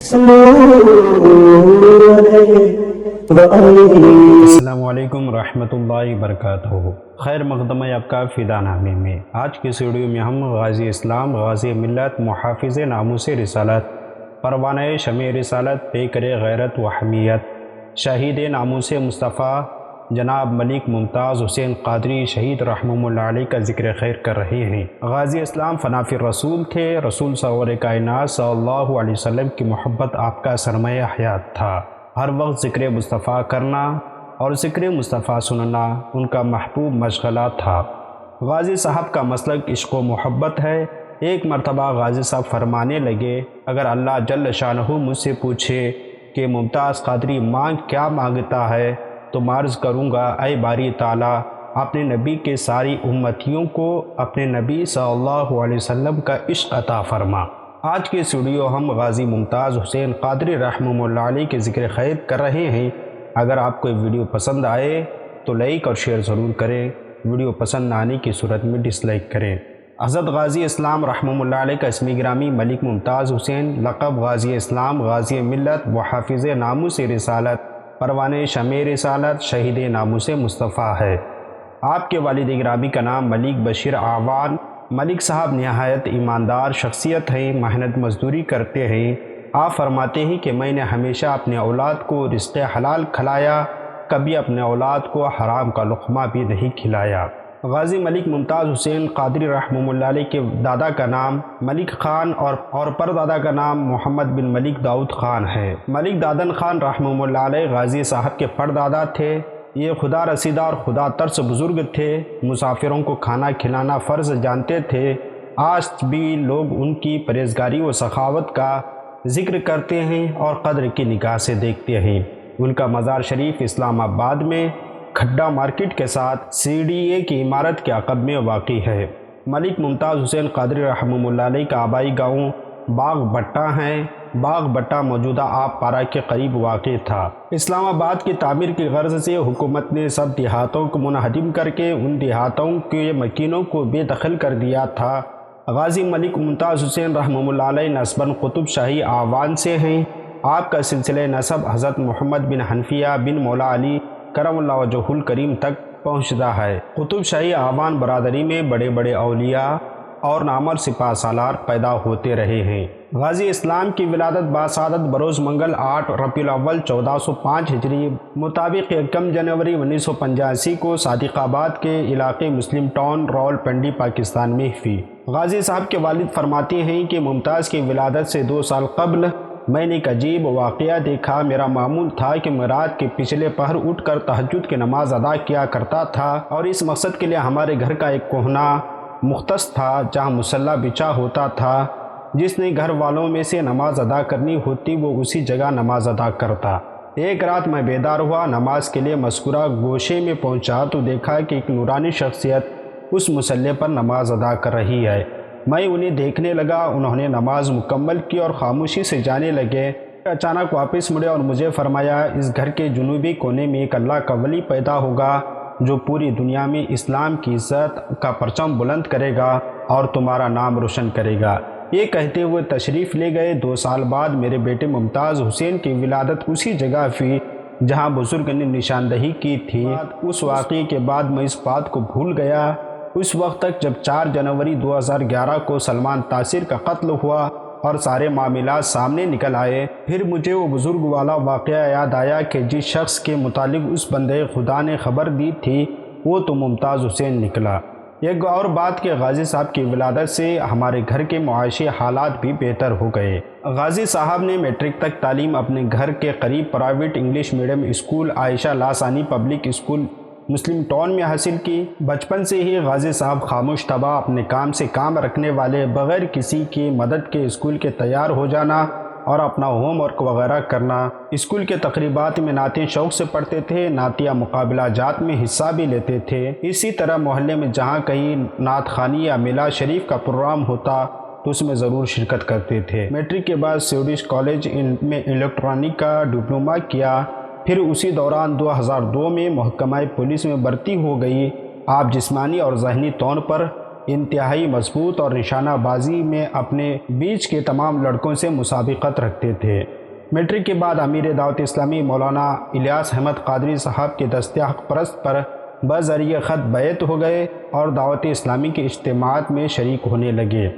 السلام علیکم ورحمۃ اللہ وبرکاتہ۔ خیر مقدمہ آپ کا فدا نامے میں آج کی اس ویڈیو میں ہم غازی اسلام، غازی ملت، محافظ ناموس رسالت، پروانہ شمع رسالت، پیکر غیرت و حمیت، شہید ناموس مصطفیٰ جناب ملک ممتاز حسین قادری شہید رحمہ اللہ علیہ کا ذکر خیر کر رہے ہیں۔ غازی اسلام فنافی رسول تھے۔ رسول سرور کائنات صلی اللہ علیہ وسلم کی محبت آپ کا سرمایہ حیات تھا۔ ہر وقت ذکر مصطفیٰ کرنا اور ذکر مصطفیٰ سننا ان کا محبوب مشغلہ تھا۔ غازی صاحب کا مسلک عشق و محبت ہے۔ ایک مرتبہ غازی صاحب فرمانے لگے، اگر اللہ جل شانہ مجھ سے پوچھے کہ ممتاز قادری مانگ کیا مانگتا ہے تو میں عرض کروں گا، اے باری تعالیٰ اپنے نبی کے ساری امتیوں کو اپنے نبی صلی اللہ علیہ وسلم کا عشق عطا فرما۔ آج کی اس ویڈیو ہم غازی ممتاز حسین قادری رحمہ اللہ علیہ کے ذکر خیر کر رہے ہیں۔ اگر آپ کو یہ ویڈیو پسند آئے تو لائک اور شیئر ضرور کریں، ویڈیو پسند نہ آنے کی صورت میں ڈس لائک کریں۔ حضرت غازی اسلام رحمہ اللہ علیہ کا اسم گرامی ملک ممتاز حسین، لقب غازی اسلام، غازی ملت، محافظ ناموس رسالت، پروانہ شمع رسالت، شہید ناموس مصطفیٰ ہے۔ آپ کے والد گرامی کا نام ملک بشیر اعوان۔ ملک صاحب نہایت ایماندار شخصیت ہیں، محنت مزدوری کرتے ہیں۔ آپ فرماتے ہیں کہ میں نے ہمیشہ اپنے اولاد کو رزق حلال کھلایا، کبھی اپنے اولاد کو حرام کا لقمہ بھی نہیں کھلایا۔ غازی ملک ممتاز حسین قادری رحمہ اللہ علیہ کے دادا کا نام ملک خان اور پردادا کا نام محمد بن ملک داؤد خان ہے۔ ملک دادن خان رحمہ اللہ علیہ غازی صاحب کے پردادا تھے۔ یہ خدا رسیدہ اور خدا ترس بزرگ تھے، مسافروں کو کھانا کھلانا فرض جانتے تھے۔ آج بھی لوگ ان کی پرہیزگاری و سخاوت کا ذکر کرتے ہیں اور قدر کی نگاہ سے دیکھتے ہیں۔ ان کا مزار شریف اسلام آباد میں کھڈا مارکیٹ کے ساتھ CDA کی عمارت کے عقب میں واقع ہے۔ ملک ممتاز حسین قادری رحمہ اللہ علیہ کا آبائی گاؤں باغ بٹہ ہے۔ باغ بٹہ موجودہ آب پارہ کے قریب واقع تھا۔ اسلام آباد کی تعمیر کی غرض سے حکومت نے سب دیہاتوں کو منہدم کر کے ان دیہاتوں کے مکینوں کو بے دخل کر دیا تھا۔ غازی ملک ممتاز حسین رحمہ اللہ علیہ نسباً قطب شاہی اعوان سے ہیں۔ آپ کا سلسلہ نسب حضرت محمد بن حنفیہ بن مولا علی کرم اللہ وجہہ الکریم تک پہنچتا ہے۔ قطب شاہی اعوان برادری میں بڑے بڑے اولیاء اور نامور سپاہ سالار پیدا ہوتے رہے ہیں۔ غازی اسلام کی ولادت باسعادت بروز منگل 8 ربیع الاول 1405 ہجری مطابق 1 جنوری 1985 کو صادق آباد کے علاقے مسلم ٹاؤن راولپنڈی پاکستان میں ہوئی۔ غازی صاحب کے والد فرماتے ہیں کہ ممتاز کی ولادت سے 2 سال قبل میں نے ایک عجیب واقعہ دیکھا۔ میرا معمول تھا کہ میں رات کے پچھلے پہر اٹھ کر تہجد کی نماز ادا کیا کرتا تھا، اور اس مقصد کے لیے ہمارے گھر کا ایک کوہنا مختص تھا جہاں مصلی بچھا ہوتا تھا۔ جس نے گھر والوں میں سے نماز ادا کرنی ہوتی وہ اسی جگہ نماز ادا کرتا۔ ایک رات میں بیدار ہوا، نماز کے لیے مذکورہ گوشے میں پہنچا تو دیکھا کہ ایک نورانی شخصیت اس مصلی پر نماز ادا کر رہی ہے۔ میں انہیں دیکھنے لگا، انہوں نے نماز مکمل کی اور خاموشی سے جانے لگے۔ اچانک واپس مڑے اور مجھے فرمایا، اس گھر کے جنوبی کونے میں ایک اللہ کا ولی پیدا ہوگا جو پوری دنیا میں اسلام کی عزت کا پرچم بلند کرے گا اور تمہارا نام روشن کرے گا۔ یہ کہتے ہوئے تشریف لے گئے۔ 2 سال بعد میرے بیٹے ممتاز حسین کی ولادت اسی جگہ ہوئی جہاں بزرگ نے نشاندہی کی تھی۔ اس واقعے کے بعد میں اس بات کو بھول گیا۔ اس وقت تک جب 4 جنوری 2011 کو سلمان تاثیر کا قتل ہوا اور سارے معاملات سامنے نکل آئے، پھر مجھے وہ بزرگ والا واقعہ یاد آیا کہ جس شخص کے متعلق اس بندے خدا نے خبر دی تھی وہ تو ممتاز حسین نکلا۔ ایک اور بات کہ غازی صاحب کی ولادت سے ہمارے گھر کے معاشی حالات بھی بہتر ہو گئے۔ غازی صاحب نے میٹرک تک تعلیم اپنے گھر کے قریب پرائیویٹ انگلش میڈیم اسکول عائشہ لاسانی پبلک اسکول مسلم ٹاؤن میں حاصل کی۔ بچپن سے ہی غازی صاحب خاموش طبع، اپنے کام سے کام رکھنے والے، بغیر کسی کی مدد کے اسکول کے تیار ہو جانا اور اپنا ہوم ورک وغیرہ کرنا۔ اسکول کے تقریبات میں نعتیں شوق سے پڑھتے تھے، نعتیہ مقابلہ جات میں حصہ بھی لیتے تھے۔ اسی طرح محلے میں جہاں کہیں نعت خوانی یا میلاد شریف کا پروگرام ہوتا تو اس میں ضرور شرکت کرتے تھے۔ میٹرک کے بعد سویڈش کالج میں الیکٹرانک کا ڈپلومہ کیا، پھر اسی دوران 2002 میں محکمہ پولیس میں بھرتی ہو گئی۔ آپ جسمانی اور ذہنی طور پر انتہائی مضبوط اور نشانہ بازی میں اپنے بیچ کے تمام لڑکوں سے مسابقت رکھتے تھے۔ میٹرک کے بعد امیر دعوت اسلامی مولانا الیاس احمد قادری صاحب کے دست حق پرست پر بذریعہ خط بیعت ہو گئے اور دعوت اسلامی کے اجتماعات میں شریک ہونے لگے۔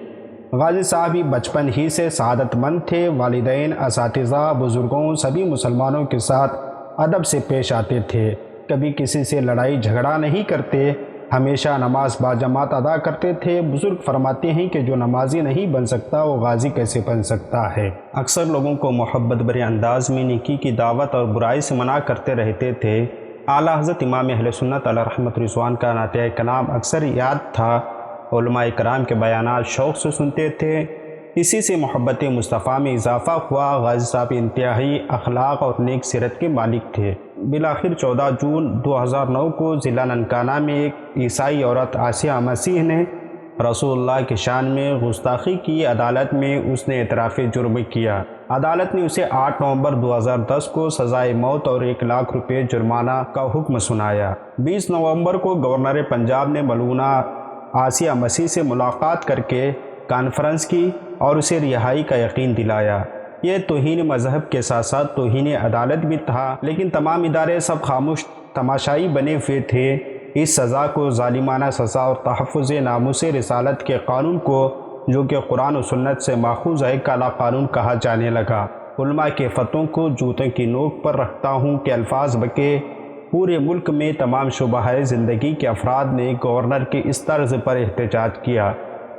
غازی صاحب بھی بچپن ہی سے سعادت مند تھے۔ والدین، اساتذہ، بزرگوں سبھی مسلمانوں کے ساتھ ادب سے پیش آتے تھے، کبھی کسی سے لڑائی جھگڑا نہیں کرتے، ہمیشہ نماز باجماعت ادا کرتے تھے۔ بزرگ فرماتے ہیں کہ جو نمازی نہیں بن سکتا وہ غازی کیسے بن سکتا ہے۔ اکثر لوگوں کو محبت بھرے انداز میں نیکی کی دعوت اور برائی سے منع کرتے رہتے تھے۔ اعلیٰ حضرت امام اہل سنت علیہ رحمۃ رضوان کا نعتِ کلام اکثر یاد تھا۔ علماء کرام کے بیانات شوق سے سنتے تھے۔ اسی سے محبت مصطفیٰ میں اضافہ ہوا۔ غازی صاحب انتہائی اخلاق اور نیک سیرت کے مالک تھے۔ بالآخر 14 جون 2009 کو ضلع ننکانہ میں ایک عیسائی عورت آسیہ مسیح نے رسول اللہ کی شان میں گستاخی کی۔ عدالت میں اس نے اعتراف جرم کیا۔ عدالت نے اسے 8 نومبر 2010 کو سزائے موت اور 1 لاکھ روپے جرمانہ کا حکم سنایا۔ 20 نومبر کو گورنر پنجاب نے ملعونہ آسیہ مسیح سے ملاقات کر کے کانفرنس کی اور اسے رہائی کا یقین دلایا۔ یہ توہین مذہب کے ساتھ ساتھ توہین عدالت بھی تھا، لیکن تمام ادارے سب خاموش تماشائی بنے ہوئے تھے۔ اس سزا کو ظالمانہ سزا اور تحفظ ناموس رسالت کے قانون کو، جو کہ قرآن و سنت سے ماخوذ ہے، کالا قانون کہا جانے لگا۔ علماء کے فتووں کو جوتوں کی نوک پر رکھتا ہوں کہ الفاظ بکے پورے ملک میں تمام شعبہ زندگی کے افراد نے گورنر کے اس طرز پر احتجاج کیا،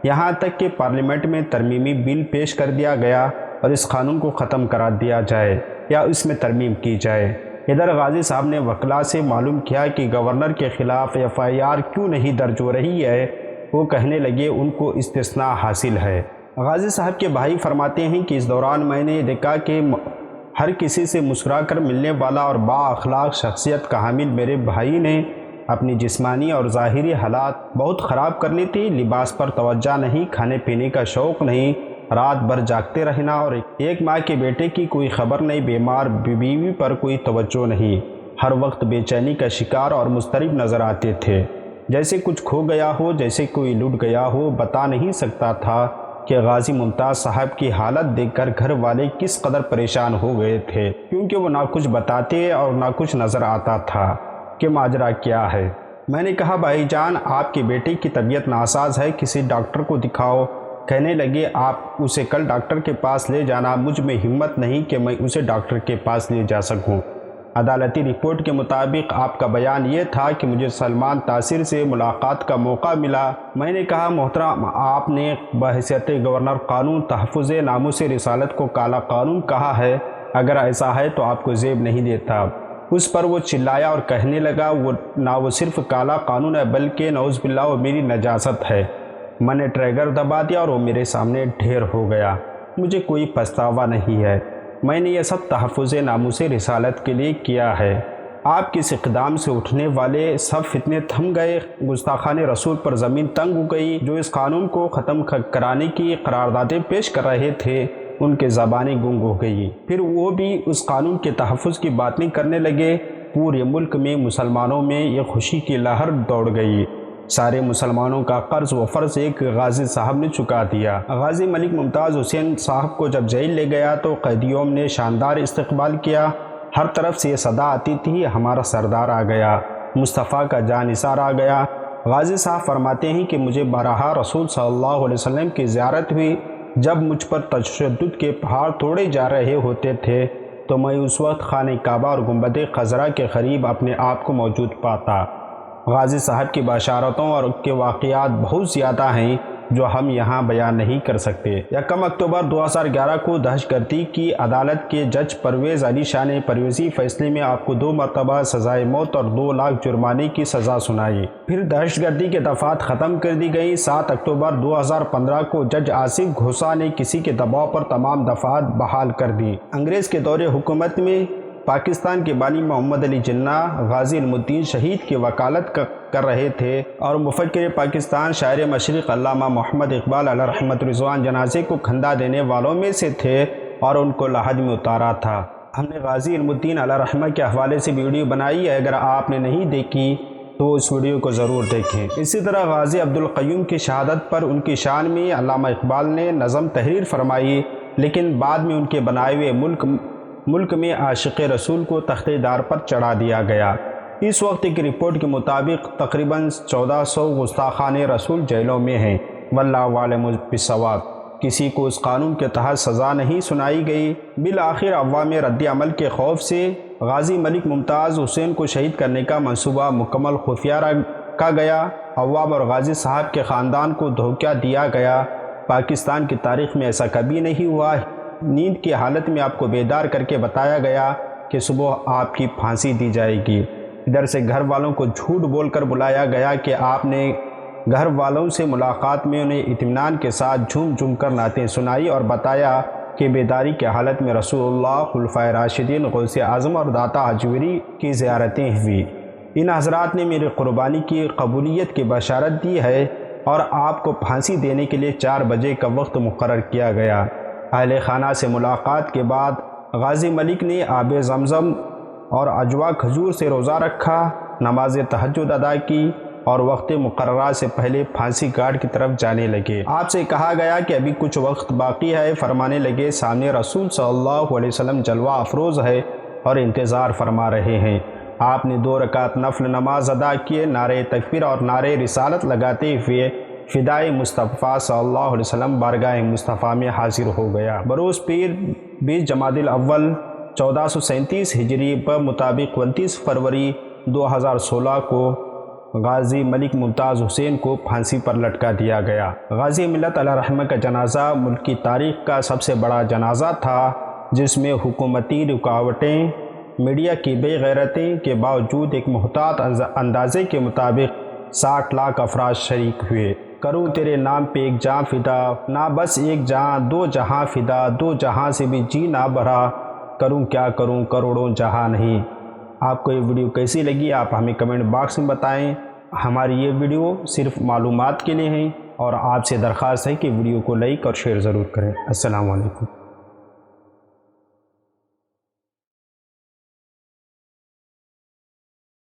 یہاں تک کہ پارلیمنٹ میں ترمیمی بل پیش کر دیا گیا اور اس قانون کو ختم کرا دیا جائے یا اس میں ترمیم کی جائے۔ ادھر غازی صاحب نے وکلاء سے معلوم کیا کہ گورنر کے خلاف FIR کیوں نہیں درج ہو رہی ہے۔ وہ کہنے لگے ان کو استثناء حاصل ہے۔ غازی صاحب کے بھائی فرماتے ہیں کہ اس دوران میں نے دیکھا کہ ہر کسی سے مسکرا کر ملنے والا اور با اخلاق شخصیت کا حامل میرے بھائی نے اپنی جسمانی اور ظاہری حالات بہت خراب کر لی تھی۔ لباس پر توجہ نہیں، کھانے پینے کا شوق نہیں، رات بھر جاگتے رہنا اور 1 ماہ کے بیٹے کی کوئی خبر نہیں، بیمار بیوی پر کوئی توجہ نہیں، ہر وقت بے چینی کا شکار اور مضطرب نظر آتے تھے، جیسے کچھ کھو گیا ہو، جیسے کوئی لٹ گیا ہو۔ بتا نہیں سکتا تھا کہ غازی ممتاز صاحب کی حالت دیکھ کر گھر والے کس قدر پریشان ہو گئے تھے، کیونکہ وہ نہ کچھ بتاتے اور نہ کچھ نظر آتا تھا کہ ماجرا کیا ہے۔ میں نے کہا بھائی جان، آپ کے بیٹے کی طبیعت ناساز ہے، کسی ڈاکٹر کو دکھاؤ۔ کہنے لگے آپ اسے کل ڈاکٹر کے پاس لے جانا۔ مجھ میں ہمت نہیں کہ میں اسے ڈاکٹر کے پاس لے جا سکوں۔ عدالتی رپورٹ کے مطابق آپ کا بیان یہ تھا کہ مجھے سلمان تاثر سے ملاقات کا موقع ملا۔ میں نے کہا محترم، آپ نے بحیثیت گورنر قانون تحفظ ناموس رسالت کو کالا قانون کہا ہے، اگر ایسا ہے تو آپ کو زیب نہیں دیتا۔ اس پر وہ چلایا اور کہنے لگا نہ وہ صرف کالا قانون ہے بلکہ نعوذ باللہ وہ میری نجاست ہے۔ میں نے ٹریگر دبا دیا اور وہ میرے سامنے ڈھیر ہو گیا۔ مجھے کوئی پچھتاوا نہیں ہے، میں نے یہ سب تحفظ ناموس رسالت کے لیے کیا ہے۔ آپ کے اس اقدام سے اٹھنے والے سب فتنے تھم گئے، گستاخان رسول پر زمین تنگ ہو گئی۔ جو اس قانون کو ختم کرانے کی قراردادیں پیش کر رہے تھے ان کے زبانیں گنگ ہو گئی، پھر وہ بھی اس قانون کے تحفظ کی باتیں کرنے لگے۔ پورے ملک میں مسلمانوں میں یہ خوشی کی لہر دوڑ گئی۔ سارے مسلمانوں کا قرض و فرض ایک غازی صاحب نے چکا دیا۔ غازی ملک ممتاز حسین صاحب کو جب جیل لے گیا تو قیدیوں نے شاندار استقبال کیا۔ ہر طرف سے یہ صدا آتی تھی، ہمارا سردار آ گیا، مصطفیٰ کا جانثار آ گیا۔ غازی صاحب فرماتے ہیں کہ مجھے بارہا رسول صلی اللہ علیہ وسلم کی زیارت ہوئی۔ جب مجھ پر تشدد کے پہاڑ توڑے جا رہے ہوتے تھے تو میں اس وقت خانہ کعبہ اور گنبد خضرا کے قریب اپنے آپ کو موجود پاتا۔ غازی صاحب کی بشارتوں اور کے واقعات بہت زیادہ ہیں جو ہم یہاں بیان نہیں کر سکتے۔ 1 اکتوبر 2011 کو دہشت گردی کی عدالت کے جج پرویز علی شاہ نے پرویزی فیصلے میں آپ کو 2 مرتبہ سزائے موت اور 2 لاکھ جرمانے کی سزا سنائی۔ پھر دہشت گردی کے دفعات ختم کر دی گئی۔ 7 اکتوبر 2015 کو جج آصف گھوسا نے کسی کے دباؤ پر تمام دفعات بحال کر دی۔ انگریز کے دور حکومت میں پاکستان کے بانی محمد علی جناح غازی علم الدین شہید کی وکالت کر رہے تھے اور مفکر پاکستان شاعر مشرق علامہ محمد اقبال علیہ رحمۃ رضوان جنازے کو کھندا دینے والوں میں سے تھے اور ان کو لحد میں اتارا تھا۔ ہم نے غازی علم الدین علیہ رحمہ کے حوالے سے ویڈیو بنائی ہے، اگر آپ نے نہیں دیکھی تو اس ویڈیو کو ضرور دیکھیں۔ اسی طرح غازی عبدالقیوم کی شہادت پر ان کی شان میں علامہ اقبال نے نظم تحریر فرمائی، لیکن بعد میں ان کے بنائے ہوئے ملک میں عاشق رسول کو تختے دار پر چڑھا دیا گیا۔ اس وقت ایک رپورٹ کے مطابق تقریباً 1400 گستاخان رسول جیلوں میں ہیں۔ واللہ عالم بالصواب۔ کسی کو اس قانون کے تحت سزا نہیں سنائی گئی۔ بالآخر عوام رد عمل کے خوف سے غازی ملک ممتاز حسین کو شہید کرنے کا منصوبہ مکمل خفیہ رکھا گیا۔ عوام اور غازی صاحب کے خاندان کو دھوکہ دیا گیا۔ پاکستان کی تاریخ میں ایسا کبھی نہیں ہوا۔ نیند کی حالت میں آپ کو بیدار کر کے بتایا گیا کہ صبح آپ کی پھانسی دی جائے گی۔ ادھر سے گھر والوں کو جھوٹ بول کر بلایا گیا کہ آپ نے گھر والوں سے ملاقات میں انہیں اطمینان کے ساتھ جھوم جھوم کر نعتیں سنائی اور بتایا کہ بیداری کی حالت میں رسول اللہ، خلفائے راشدین، غوث اعظم اور داتا حجویری کی زیارتیں ہوئی۔ ان حضرات نے میری قربانی کی قبولیت کی بشارت دی ہے اور آپ کو پھانسی دینے کے لیے 4 بجے کا وقت مقرر کیا گیا۔ اہل خانہ سے ملاقات کے بعد غازی ملک نے آب زمزم اور اجوا کھجور سے روزہ رکھا، نماز تہجد ادا کی اور وقت مقررہ سے پہلے پھانسی گھاٹ کی طرف جانے لگے۔ آپ سے کہا گیا کہ ابھی کچھ وقت باقی ہے۔ فرمانے لگے، سامنے رسول صلی اللہ علیہ وسلم جلوہ افروز ہے اور انتظار فرما رہے ہیں۔ آپ نے 2 رکعت نفل نماز ادا کیے، نعرہ تکبیر اور نعرہ رسالت لگاتے ہوئے فدائے مصطفیٰ صلی اللہ علیہ وسلم بارگاہ مصطفیٰ میں حاضر ہو گیا۔ بروز پیر 20 جمادی الاول 1437 ہجری پر مطابق 29 فروری 2016 کو غازی ملک ممتاز حسین کو پھانسی پر لٹکا دیا گیا۔ غازی ملت علیہ رحمہ کا جنازہ ملک کی تاریخ کا سب سے بڑا جنازہ تھا، جس میں حکومتی رکاوٹیں، میڈیا کی بے غیرتی کے باوجود ایک محتاط اندازے کے مطابق 60 لاکھ افراد شریک ہوئے۔ کروں تیرے نام پہ ایک جاں فدا، نہ بس ایک جہاں 2 جہاں فدا، 2 جہاں سے بھی جی نہ بھرا، کروں کیا کروں کروڑوں جہاں نہیں۔ آپ کو یہ ویڈیو کیسی لگی آپ ہمیں کمنٹ باکس میں بتائیں۔ ہماری یہ ویڈیو صرف معلومات کے لیے ہیں اور آپ سے درخواست ہے کہ ویڈیو کو لائک اور شیئر ضرور کریں۔ السلام علیکم۔